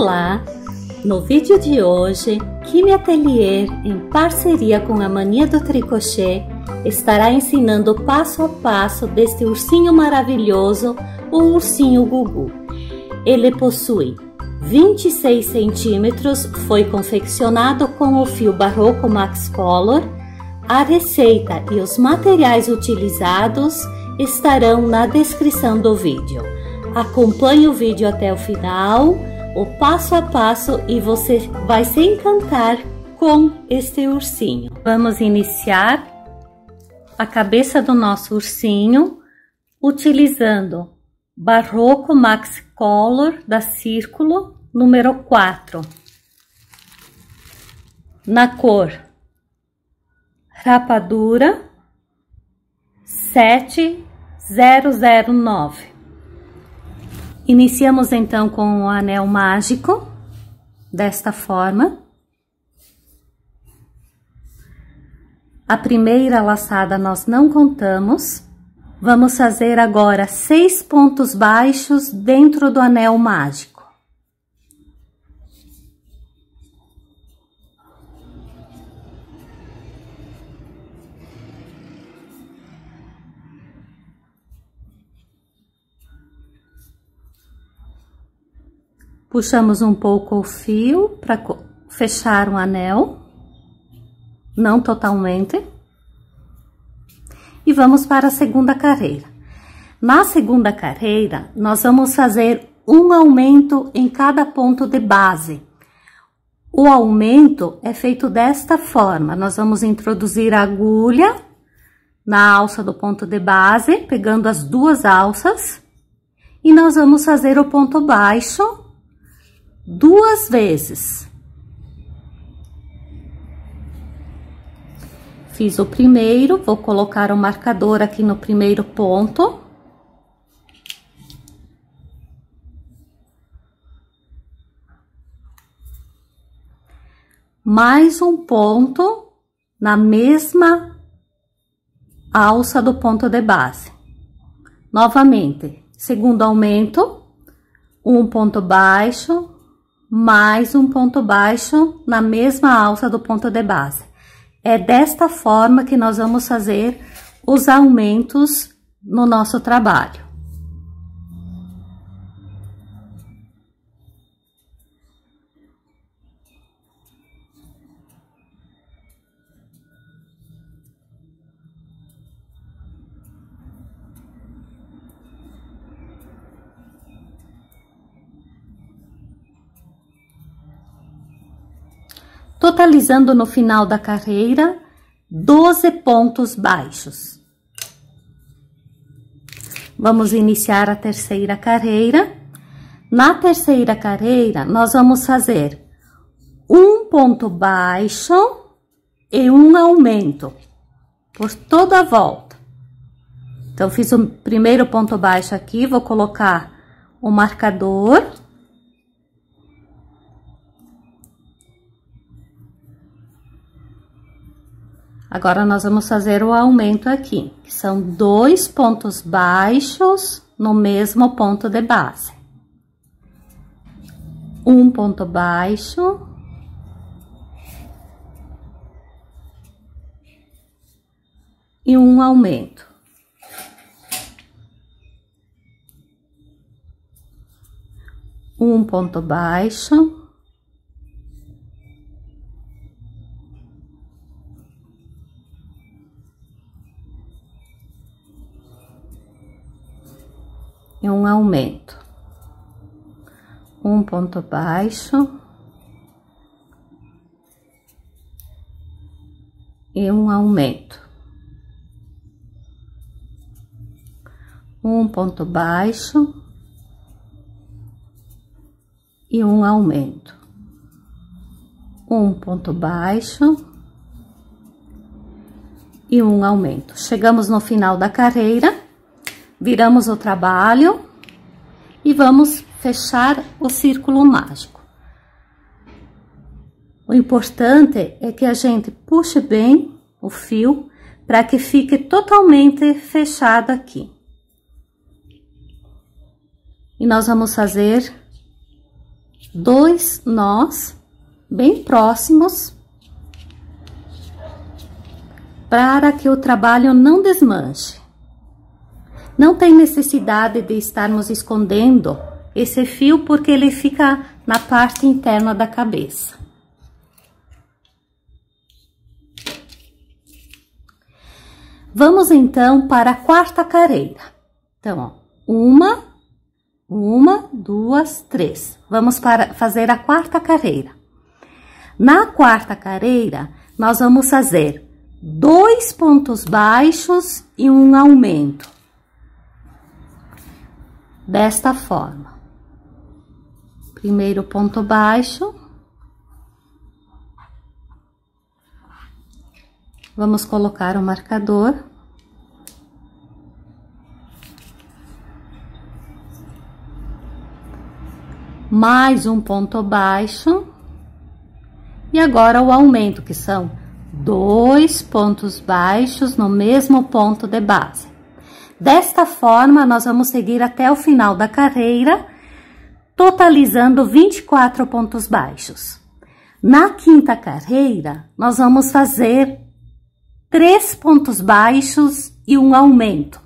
Olá! No vídeo de hoje, Kimi Atelier, em parceria com a Mania do Tricochê, estará ensinando passo a passo deste ursinho maravilhoso, o ursinho Gugu. Ele possui 26 centímetros, foi confeccionado com o fio Barroco Max Color. A receita e os materiais utilizados estarão na descrição do vídeo. Acompanhe o vídeo até o final, o passo a passo, e você vai se encantar com este ursinho. Vamos iniciar a cabeça do nosso ursinho utilizando Barroco Max Color da Círculo número 4, na cor Rapadura 7009. Iniciamos então com o anel mágico, desta forma. A primeira laçada nós não contamos. Vamos fazer agora 6 pontos baixos dentro do anel mágico. Puxamos um pouco o fio para fechar o anel, não totalmente. E vamos para a segunda carreira. Na segunda carreira, nós vamos fazer um aumento em cada ponto de base. O aumento é feito desta forma: nós vamos introduzir a agulha na alça do ponto de base, pegando as duas alças, e nós vamos fazer o ponto baixo 2 vezes. Fiz o primeiro, vou colocar o marcador aqui no primeiro ponto. Mais um ponto na mesma alça do ponto de base. Novamente, segundo aumento, um ponto baixo, mais um ponto baixo na mesma alça do ponto de base. É desta forma que nós vamos fazer os aumentos no nosso trabalho. Totalizando no final da carreira 12 pontos baixos. Vamos iniciar a terceira carreira. Na terceira carreira, nós vamos fazer um ponto baixo e um aumento por toda a volta. Então, fiz o primeiro ponto baixo aqui, vou colocar o marcador. Agora, nós vamos fazer o aumento aqui, que são 2 pontos baixos no mesmo ponto de base. Um ponto baixo. E um aumento. Um ponto baixo. E um aumento, um ponto baixo e um aumento, um ponto baixo e um aumento, um ponto baixo e um aumento. Chegamos no final da carreira. Viramos o trabalho e vamos fechar o círculo mágico. O importante é que a gente puxe bem o fio para que fique totalmente fechado aqui. E nós vamos fazer 2 nós bem próximos para que o trabalho não desmanche. Não tem necessidade de estarmos escondendo esse fio porque ele fica na parte interna da cabeça. Vamos então para a quarta carreira. Então, ó, uma, 2, 3. Vamos fazer a quarta carreira. Na quarta carreira, nós vamos fazer 2 pontos baixos e um aumento. Desta forma. Primeiro ponto baixo. Vamos colocar o marcador. Mais um ponto baixo. E agora o aumento, que são 2 pontos baixos no mesmo ponto de base. Desta forma, nós vamos seguir até o final da carreira, totalizando 24 pontos baixos. Na quinta carreira, nós vamos fazer 3 pontos baixos e um aumento,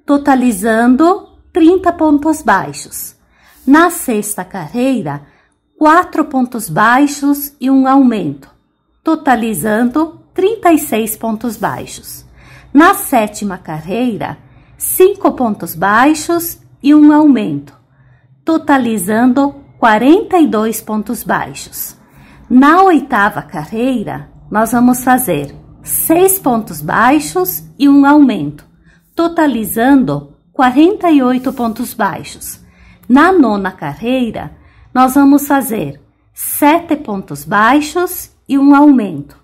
totalizando 30 pontos baixos. Na sexta carreira, 4 pontos baixos e um aumento, totalizando 36 pontos baixos. Na sétima carreira, 5 pontos baixos e um aumento, totalizando 42 pontos baixos. Na oitava carreira, nós vamos fazer 6 pontos baixos e um aumento, totalizando 48 pontos baixos. Na nona carreira, nós vamos fazer 7 pontos baixos e um aumento,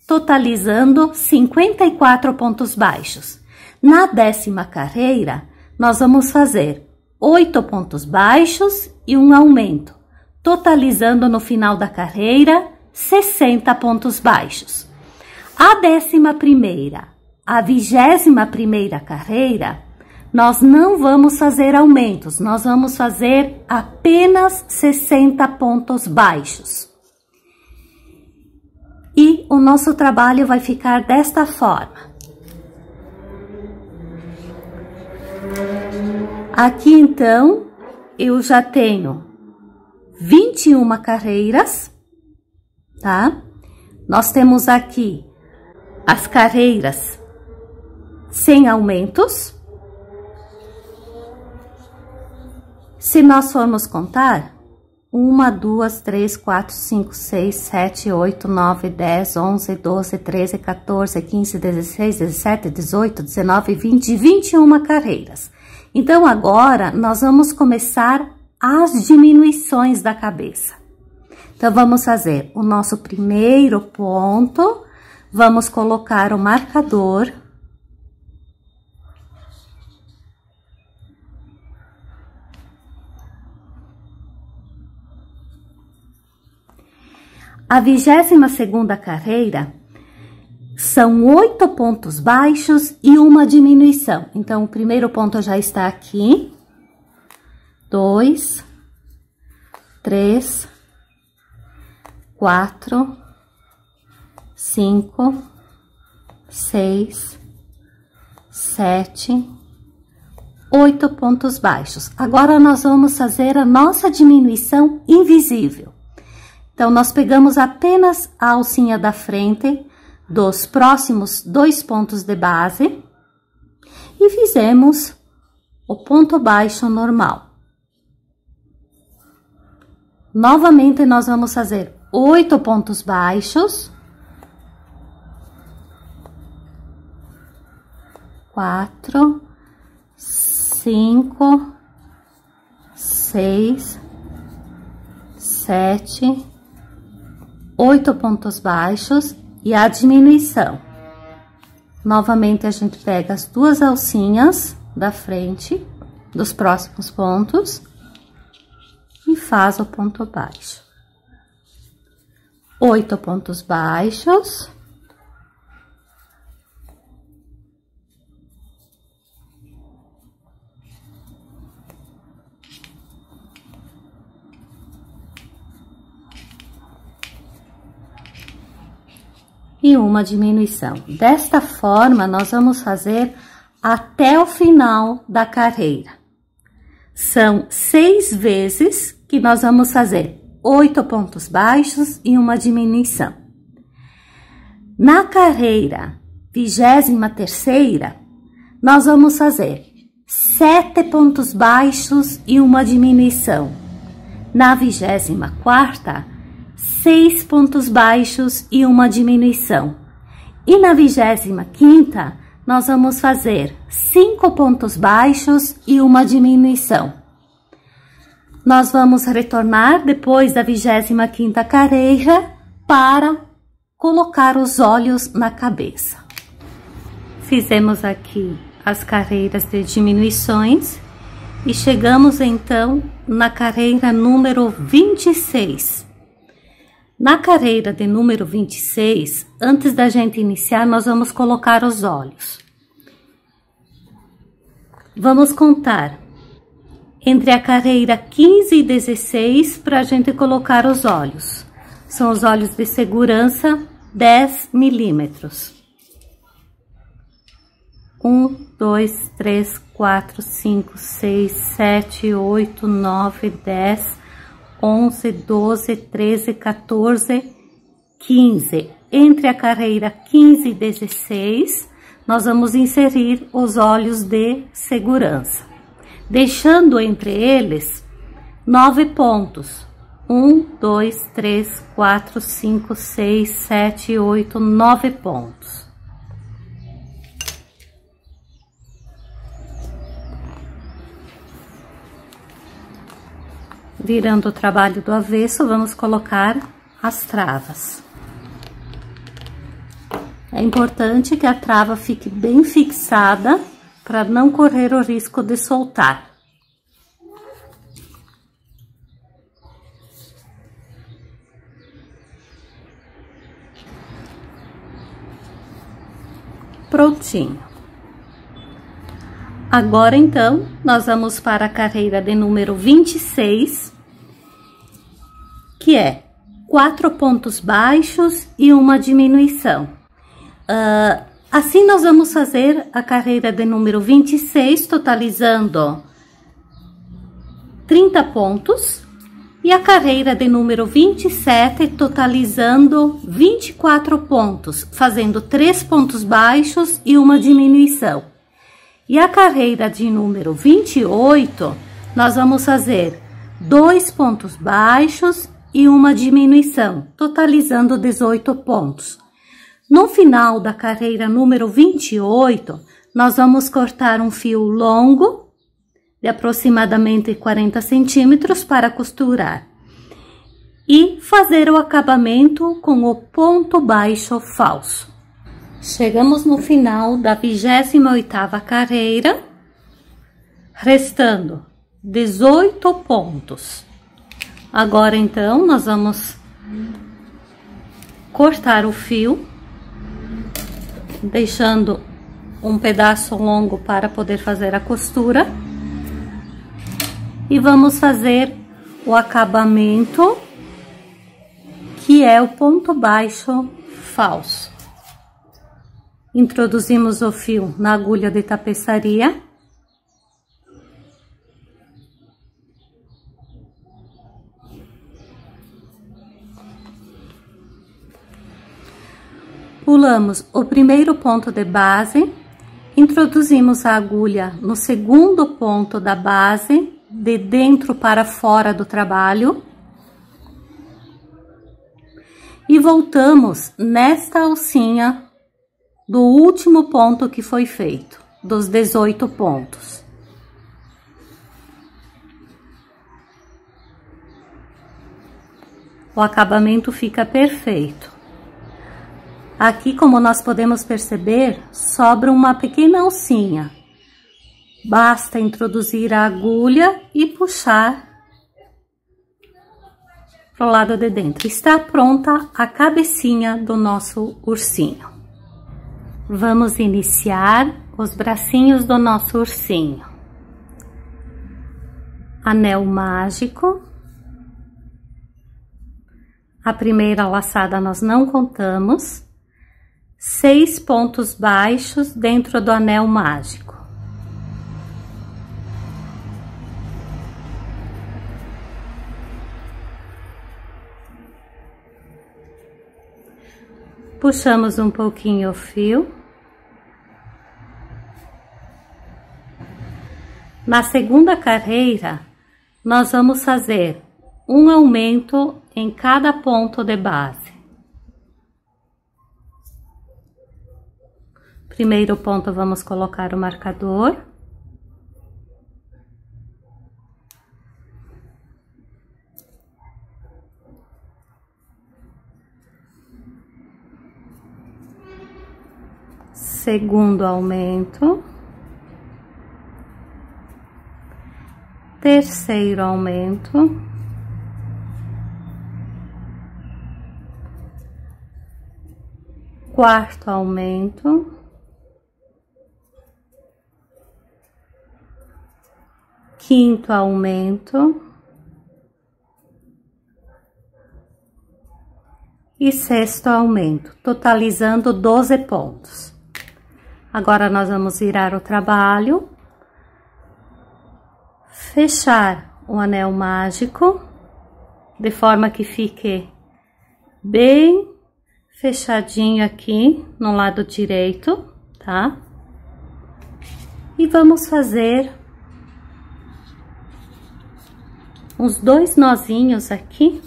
totalizando 54 pontos baixos. Na décima carreira, nós vamos fazer 8 pontos baixos e um aumento, totalizando no final da carreira 60 pontos baixos. A 11ª, a 21ª carreira, nós não vamos fazer aumentos, nós vamos fazer apenas 60 pontos baixos. E o nosso trabalho vai ficar desta forma. Aqui, então, eu já tenho 21 carreiras, tá? Nós temos aqui as carreiras sem aumentos. Se nós formos contar, 1, 2, 3, 4, 5, 6, 7, 8, 9, 10, 11, 12, 13, 14, 15, 16, 17, 18, 19, 20 e 21 carreiras. Então, agora, nós vamos começar as diminuições da cabeça. Então, vamos fazer o nosso primeiro ponto, vamos colocar o marcador. A 22ª carreira são 8 pontos baixos e uma diminuição. Então, o primeiro ponto já está aqui. 2, 3, 4, 5, 6, 7, 8 pontos baixos. Agora, nós vamos fazer a nossa diminuição invisível. Então, nós pegamos apenas a alcinha da frente dos próximos 2 pontos de base e fizemos o ponto baixo normal. Novamente, nós vamos fazer 8 pontos baixos. 4, 5, 6, 7, 8 pontos baixos e a diminuição. Novamente, a gente pega as 2 alcinhas da frente dos próximos pontos e faz o ponto baixo. 8 pontos baixos. e uma diminuição. Desta forma, nós vamos fazer até o final da carreira. São 6 vezes que nós vamos fazer 8 pontos baixos e uma diminuição. Na carreira 23ª, nós vamos fazer 7 pontos baixos e uma diminuição. Na 24ª, 6 pontos baixos e uma diminuição. E na 25ª, nós vamos fazer 5 pontos baixos e uma diminuição. Nós vamos retornar depois da 25ª carreira para colocar os olhos na cabeça. Fizemos aqui as carreiras de diminuições e chegamos então na carreira número 26. Na carreira de número 26, antes da gente iniciar, nós vamos colocar os olhos. Vamos contar entre a carreira 15 e 16 para a gente colocar os olhos. São os olhos de segurança 10 milímetros. 1, 2, 3, 4, 5, 6, 7, 8, 9, 10, 11, 12, 13, 14, 15. Entre a carreira 15 e 16, nós vamos inserir os olhos de segurança, deixando entre eles 9 pontos. 1, 2, 3, 4, 5, 6, 7, 8, 9 pontos. Virando o trabalho do avesso, vamos colocar as travas. É importante que a trava fique bem fixada para não correr o risco de soltar. Prontinho. Agora, então, nós vamos para a carreira de número 26, que é 4 pontos baixos e uma diminuição. Assim, nós vamos fazer a carreira de número 26, totalizando 30 pontos, e a carreira de número 27, totalizando 24 pontos, fazendo 3 pontos baixos e uma diminuição. E a carreira de número 28, nós vamos fazer 2 pontos baixos e uma diminuição, totalizando 18 pontos. No final da carreira número 28, nós vamos cortar um fio longo de aproximadamente 40 centímetros para costurar e fazer o acabamento com o ponto baixo falso. Chegamos no final da 28ª carreira, restando 18 pontos. Agora, então, nós vamos cortar o fio, deixando um pedaço longo para poder fazer a costura. E vamos fazer o acabamento, que é o ponto baixo falso. Introduzimos o fio na agulha de tapeçaria. Pulamos o primeiro ponto de base, introduzimos a agulha no segundo ponto da base, de dentro para fora do trabalho, e voltamos nesta alcinha do último ponto que foi feito, dos 18 pontos. O acabamento fica perfeito. Aqui, como nós podemos perceber, sobra uma pequena alcinha. Basta introduzir a agulha e puxar para o lado de dentro. Está pronta a cabecinha do nosso ursinho. Vamos iniciar os bracinhos do nosso ursinho. Anel mágico. A primeira laçada nós não contamos. 6 pontos baixos dentro do anel mágico. Puxamos um pouquinho o fio. Na segunda carreira, nós vamos fazer um aumento em cada ponto de base. Primeiro ponto, vamos colocar o marcador. Segundo aumento. Terceiro aumento. Quarto aumento. Quinto aumento. E sexto aumento, totalizando 12 pontos. Agora, nós vamos virar o trabalho. Fechar o anel mágico, de forma que fique bem fechadinho aqui no lado direito, tá? E vamos fazer uns 2 nozinhos aqui.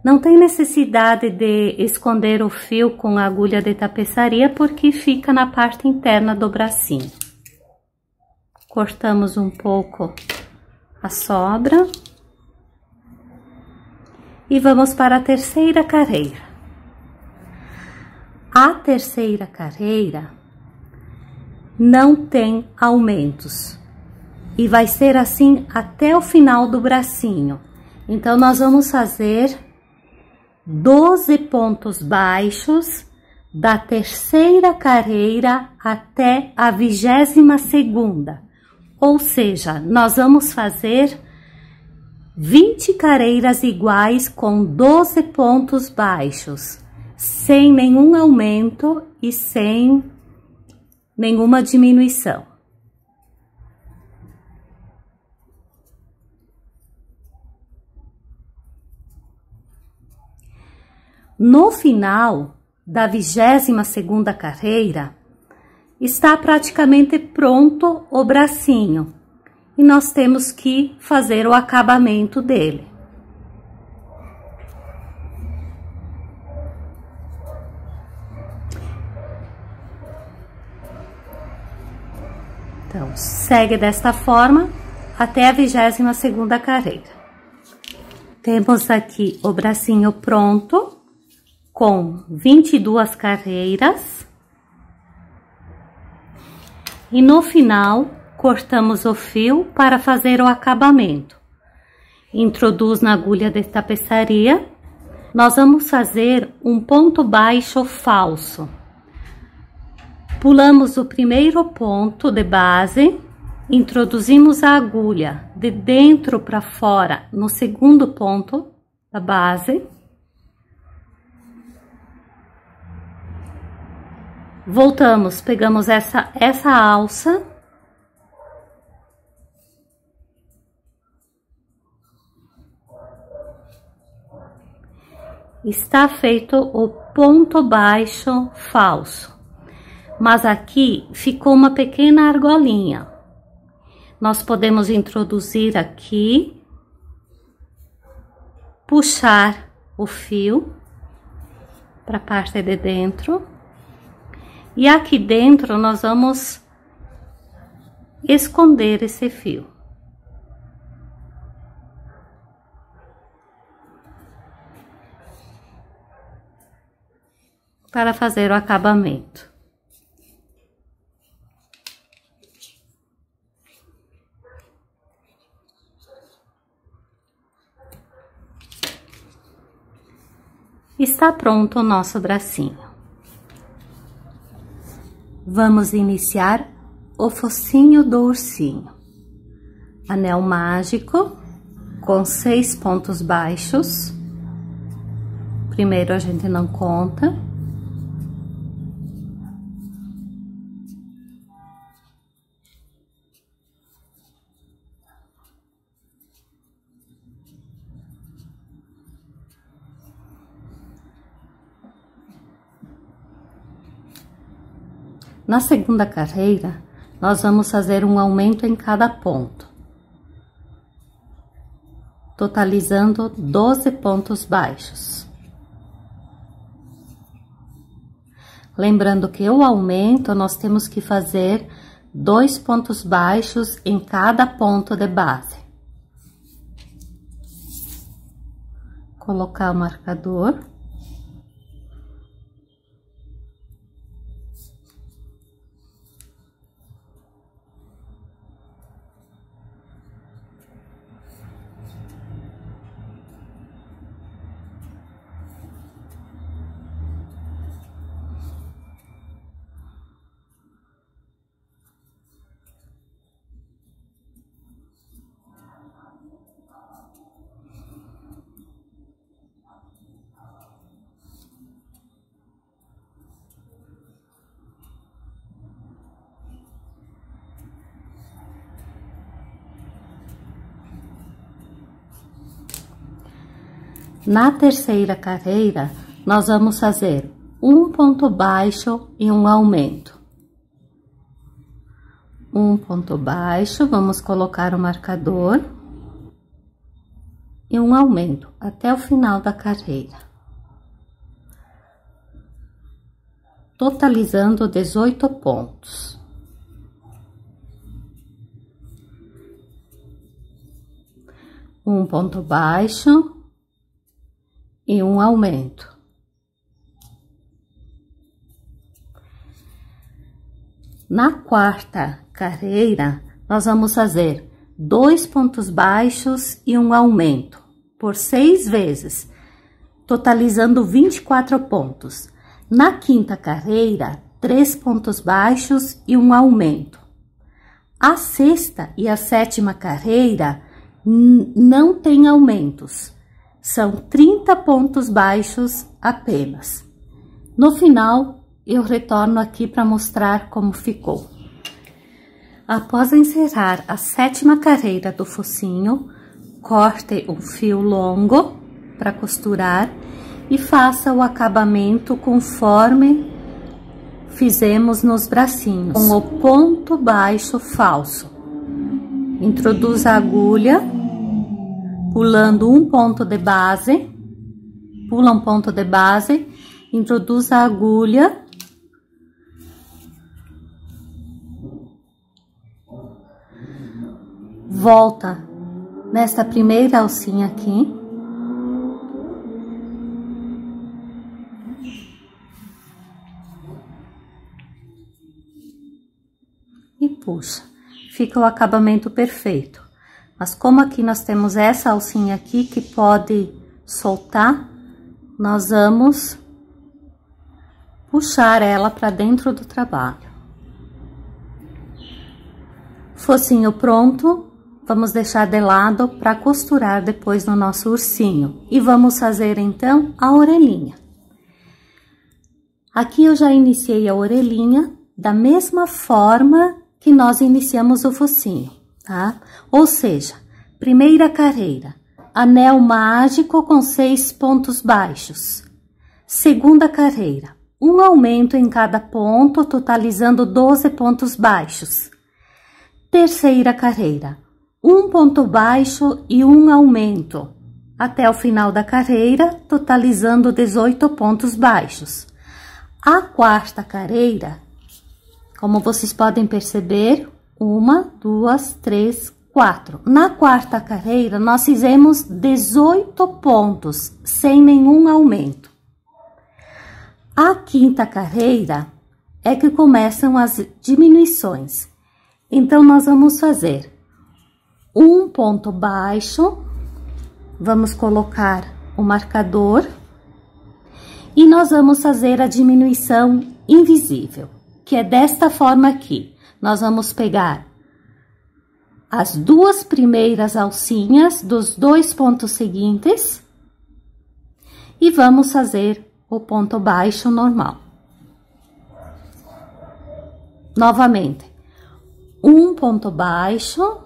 Não tem necessidade de esconder o fio com a agulha de tapeçaria, porque fica na parte interna do bracinho. Cortamos um pouco a sobra. E vamos para a terceira carreira. A terceira carreira não tem aumentos. E vai ser assim até o final do bracinho. Então, nós vamos fazer 12 pontos baixos da terceira carreira até a 22ª. Ou seja, nós vamos fazer 20 carreiras iguais com 12 pontos baixos, sem nenhum aumento e sem nenhuma diminuição. No final da 22ª carreira, está praticamente pronto o bracinho e nós temos que fazer o acabamento dele. Então, segue desta forma até a 22ª carreira. Temos aqui o bracinho pronto, com 22 carreiras. E no final, cortamos o fio para fazer o acabamento. Introduz na agulha de tapeçaria. Nós vamos fazer um ponto baixo falso. Pulamos o primeiro ponto de base, introduzimos a agulha de dentro para fora no segundo ponto da base. Voltamos, pegamos essa alça. Está feito o ponto baixo falso. Mas aqui ficou uma pequena argolinha. Nós podemos introduzir aqui, puxar o fio para a parte de dentro. E aqui dentro nós vamos esconder esse fio. Para fazer o acabamento. Está pronto o nosso bracinho. Vamos iniciar o focinho do ursinho. Anel mágico com 6 pontos baixos. primeiro a gente não conta. Na segunda carreira, nós vamos fazer um aumento em cada ponto, totalizando 12 pontos baixos. Lembrando que o aumento nós temos que fazer 2 pontos baixos em cada ponto de base. Colocar o marcador. Na terceira carreira, nós vamos fazer um ponto baixo e um aumento. Um ponto baixo, vamos colocar o marcador e um aumento até o final da carreira, totalizando 18 pontos. Um ponto baixo e um aumento. Na quarta carreira, nós vamos fazer 2 pontos baixos e um aumento por 6 vezes, totalizando 24 pontos. Na quinta carreira, 3 pontos baixos e um aumento. A sexta e a sétima carreira não tem aumentos. São 30 pontos baixos apenas. No final, eu retorno aqui para mostrar como ficou. Após encerrar a sétima carreira do focinho, corte um fio longo para costurar e faça o acabamento conforme fizemos nos bracinhos, com o ponto baixo falso. Introduza a agulha, pulando um ponto de base, pula um ponto de base, introduz a agulha, volta nesta primeira alcinha aqui, e puxa, fica o acabamento perfeito. Mas como aqui nós temos essa alcinha aqui que pode soltar, nós vamos puxar ela para dentro do trabalho. Focinho pronto, vamos deixar de lado para costurar depois no nosso ursinho. E vamos fazer então a orelhinha. Aqui eu já iniciei a orelhinha da mesma forma que nós iniciamos o focinho, tá? Ou seja, primeira carreira, anel mágico com 6 pontos baixos. Segunda carreira, um aumento em cada ponto, totalizando 12 pontos baixos. Terceira carreira, um ponto baixo e um aumento, até o final da carreira, totalizando 18 pontos baixos. A quarta carreira, como vocês podem perceber, 1, 2, 3, 4. Na quarta carreira, nós fizemos 18 pontos, sem nenhum aumento. A quinta carreira é que começam as diminuições. Então, nós vamos fazer um ponto baixo, vamos colocar o marcador e nós vamos fazer a diminuição invisível, que é desta forma aqui. Nós vamos pegar as 2 primeiras alcinhas dos 2 pontos seguintes E vamos fazer o ponto baixo normal. Novamente, um ponto baixo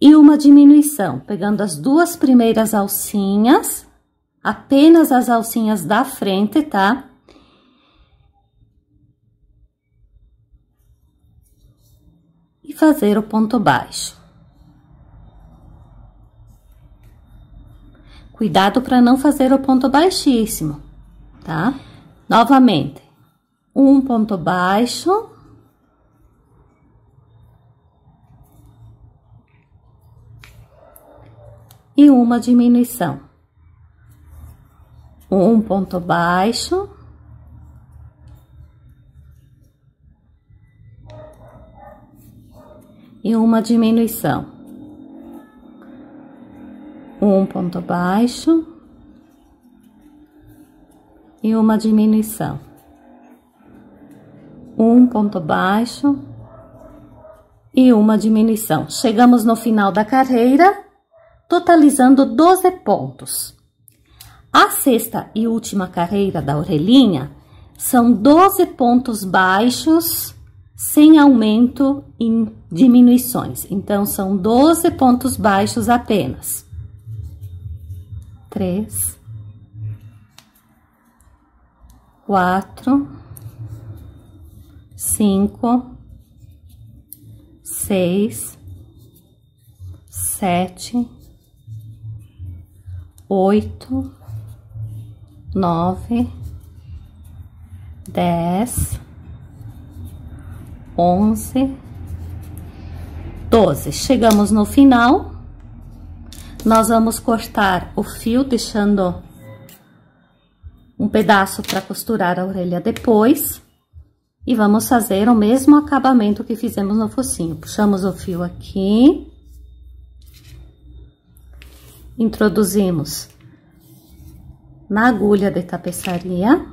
e uma diminuição, pegando as duas primeiras alcinhas, apenas as alcinhas da frente, tá? E fazer o ponto baixo. Cuidado para não fazer o ponto baixíssimo, tá? Novamente, um ponto baixo. E uma diminuição. Um ponto baixo. E uma diminuição. Um ponto baixo. E uma diminuição. Um ponto baixo. E uma diminuição. Chegamos no final da carreira, totalizando 12 pontos. A sexta e última carreira da orelhinha são 12 pontos baixos, sem aumento e diminuições. Então, são 12 pontos baixos apenas. 3, 4, 5, 6, 7, 8, 9, 10, 11, 12. Chegamos no final. Nós vamos cortar o fio, deixando um pedaço para costurar a orelha depois. E vamos fazer o mesmo acabamento que fizemos no focinho. Puxamos o fio aqui. Introduzimos na agulha de tapeçaria.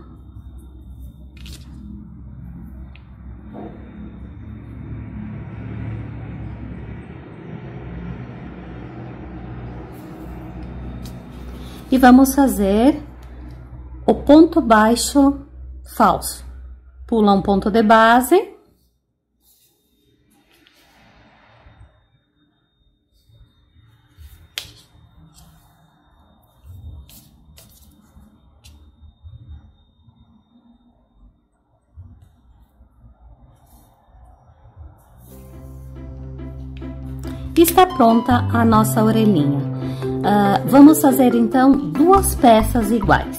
E vamos fazer o ponto baixo falso. Pula um ponto de base. Está pronta a nossa orelhinha. Vamos fazer, então, duas peças iguais.